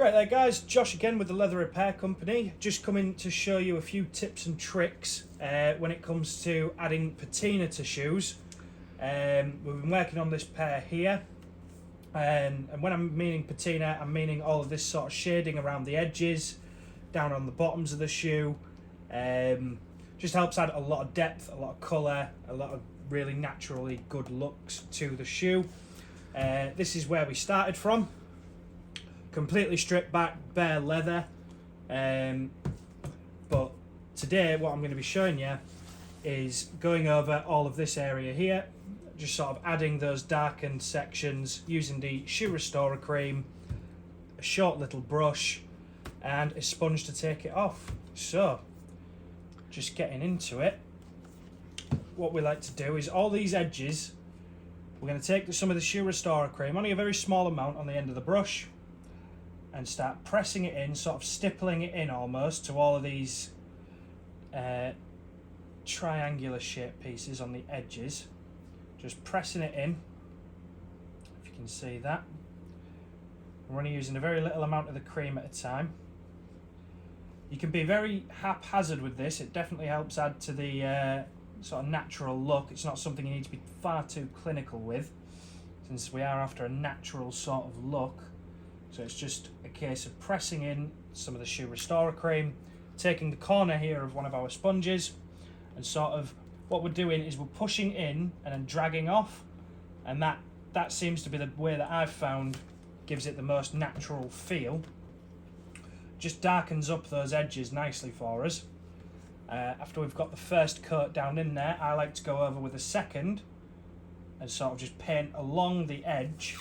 Right there guys, Josh again with the Leather Repair Company. Just coming to show you a few tips and tricks when it comes to adding patina to shoes. We've been working on this pair here, and when I'm meaning patina, I'm meaning all of this sort of shading around the edges, down on the bottoms of the shoe. Just helps add a lot of depth, a lot of colour, a lot of really naturally good looks to the shoe. This is where we started from. Completely stripped back, bare leather. But today what I'm going to be showing you is going over all of this area here, just sort of adding those darkened sections using the shoe restorer cream, a short little brush and a sponge to take it off. So just getting into it, what we like to do is all these edges, we're going to take some of the shoe restorer cream, only a very small amount on the end of the brush, and start pressing it in, sort of stippling it in almost to all of these triangular shaped pieces on the edges. Just pressing it in, if you can see that. I'm only using a very little amount of the cream at a time. You can be very haphazard with this. It definitely helps add to the sort of natural look. It's not something you need to be far too clinical with, since we are after a natural sort of look. So it's just a case of pressing in some of the shoe restorer cream, taking the corner here of one of our sponges, and sort of what we're doing is we're pushing in and then dragging off, and that seems to be the way that I've found gives it the most natural feel. Just darkens up those edges nicely for us. After we've got the first coat down in there, I like to go over with a second and sort of just paint along the edge,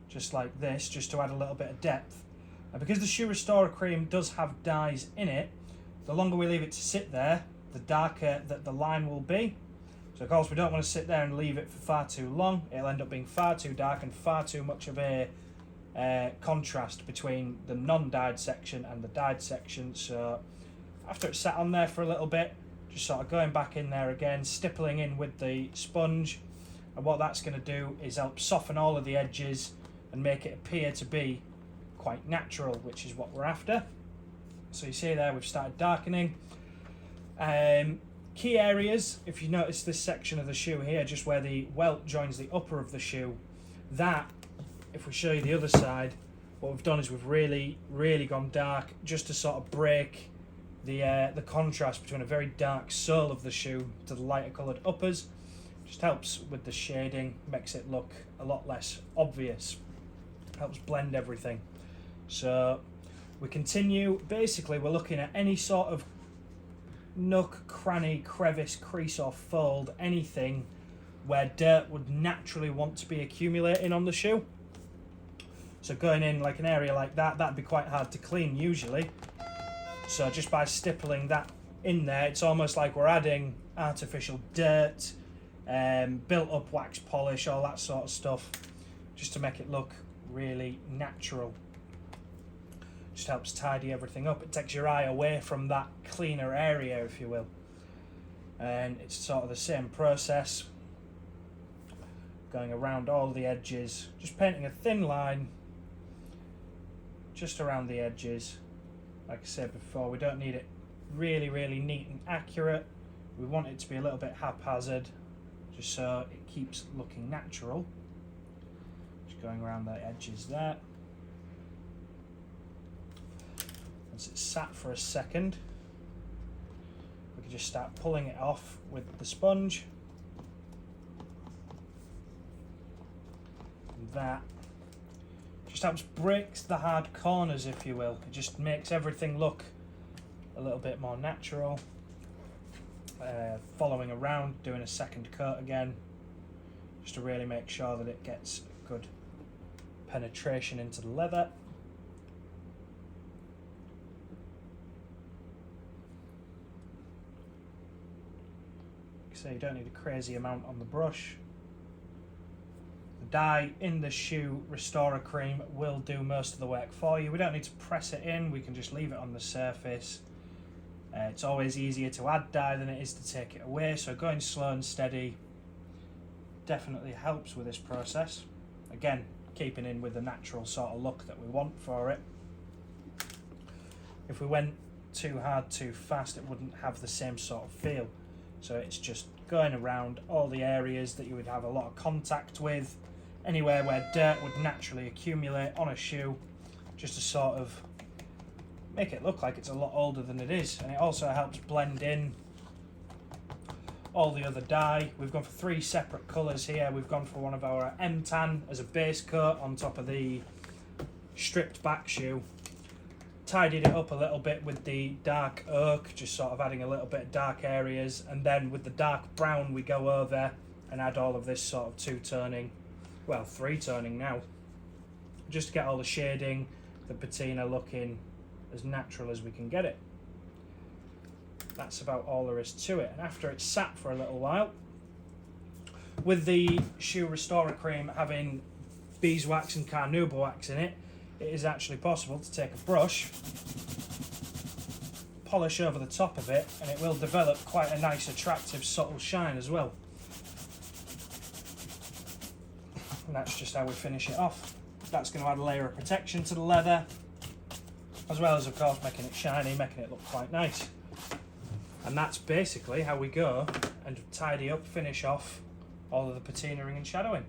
just like this, just to add a little bit of depth. And because the shoe restorer cream does have dyes in it, the longer we leave it to sit there, the darker that the line will be. So of course we don't want to sit there and leave it for far too long. It'll end up being far too dark and far too much of a contrast between the non-dyed section and the dyed section. So after it's sat on there for a little bit, just sort of going back in there again, stippling in with the sponge, and what that's going to do is help soften all of the edges and make it appear to be quite natural, which is what we're after. So you see there we've started darkening. Key areas, if you notice this section of the shoe here, just where the welt joins the upper of the shoe, that, if we show you the other side, what we've done is we've really gone dark just to sort of break the contrast between a very dark sole of the shoe to the lighter coloured uppers. Just helps with the shading, makes it look a lot less obvious, helps blend everything. So we continue. Basically we're looking at any sort of nook, cranny, crevice, crease or fold, anything where dirt would naturally want to be accumulating on the shoe. So going in like an area like that, that'd be quite hard to clean usually. So just by stippling that in there, it's almost like we're adding artificial dirt, built up wax polish, all that sort of stuff, just to make it look really natural. Just helps tidy everything up. It takes your eye away from that cleaner area, if you will. And it's sort of the same process, going around all the edges, just painting a thin line just around the edges. Like I said before, we don't need it really neat and accurate. We want it to be a little bit haphazard, just so it keeps looking natural. Just going around the edges there. Once it's sat for a second, we can just start pulling it off with the sponge. And that just helps break the hard corners, if you will. It just makes everything look a little bit more natural. Following around, doing a second coat again, just to really make sure that it gets good penetration into the leather. So you don't need a crazy amount on the brush. The dye in the shoe restorer cream will do most of the work for you. We don't need to press it in, we can just leave it on the surface. It's always easier to add dye than it is to take it away, so going slow and steady definitely helps with this process. Again, keeping in with the natural sort of look that we want for it. If we went too hard, too fast, it wouldn't have the same sort of feel. So it's just going around all the areas that you would have a lot of contact with, anywhere where dirt would naturally accumulate on a shoe, just to sort of make it look like it's a lot older than it is. And it also helps blend in all the other dye. We've gone for 3 separate colours here. We've gone for one of our M-Tan as a base coat on top of the stripped back shoe. Tidied it up a little bit with the dark oak, just sort of adding a little bit of dark areas, and then with the dark brown we go over and add all of this sort of 2-toning, well 3-toning now, just to get all the shading, the patina looking as natural as we can get it. That's about all there is to it. And after it's sat for a little while, with the shoe restorer cream having beeswax and carnauba wax in it, it is actually possible to take a brush, polish over the top of it, and it will develop quite a nice, attractive, subtle shine as well. And that's just how we finish it off. That's going to add a layer of protection to the leather, as well as, of course, making it shiny, making it look quite nice. And that's basically how we go and tidy up, finish off all of the patinaing and shadowing.